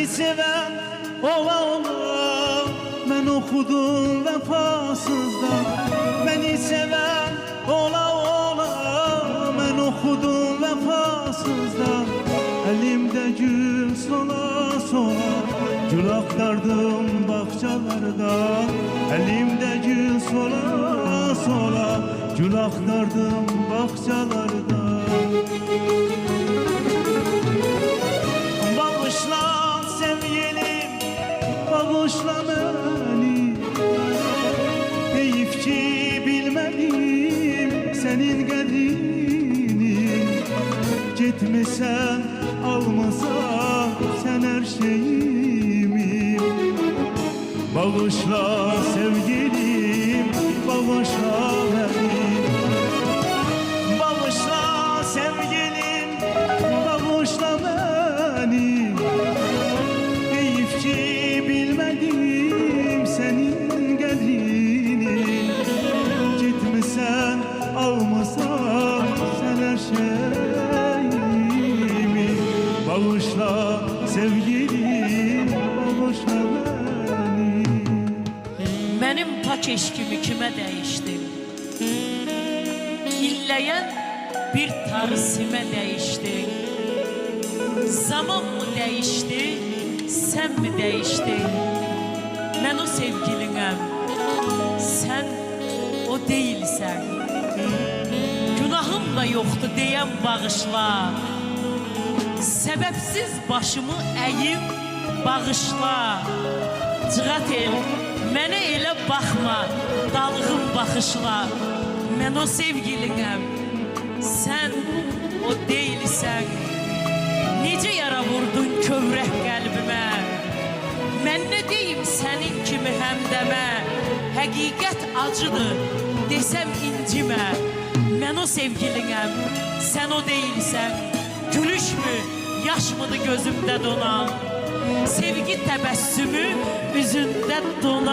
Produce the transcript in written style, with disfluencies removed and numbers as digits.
seven ola ola, ben okudum vefasızdan. Beni seven ola ola, ben okudum vefasızdan. Elimde gül sola sola, gül aktardım bahçelerden. Elimde gül sola sola, gül aktardım bahçelerden. Bağışla sevgilim, bağışla beni. Deyip ki bilmedim senin qədrini. Gitmişsen almasan sen her şeyimi. Bağışla sevgilim, bağışla beni. Bağışla sevgilim, bağışla beni. Deyip ki bilmedim senin qədrini. Gitmişsen almasan sen her şeyimi. Bağışla sevgilim, bağışla beni. Benim pak eşkimi kime değiştin? İlleyen bir tarzime değiştin. Zaman mı değişti, sen mi değiştin? Ben o sevgilinem, sen o değilsen. Günahım da yoktu diyen bağışla. Sebepsiz başımı əyib bağışla. Cıqat el, mənə elə baxma, dalğın baxışla. Mən o sevgilinəm, sən o deyilsən. Necə yara vurdun kövrək qəlbimə? Mən nə deyim sənin kimi həmdəmə? Həqiqət acıdır, desəm incimə. Mən o sevgilinəm, sən o deyilsən. Gülüşmü, yaşmıdır gözümdə donan? Sevgi təbəssümü üzündə donan?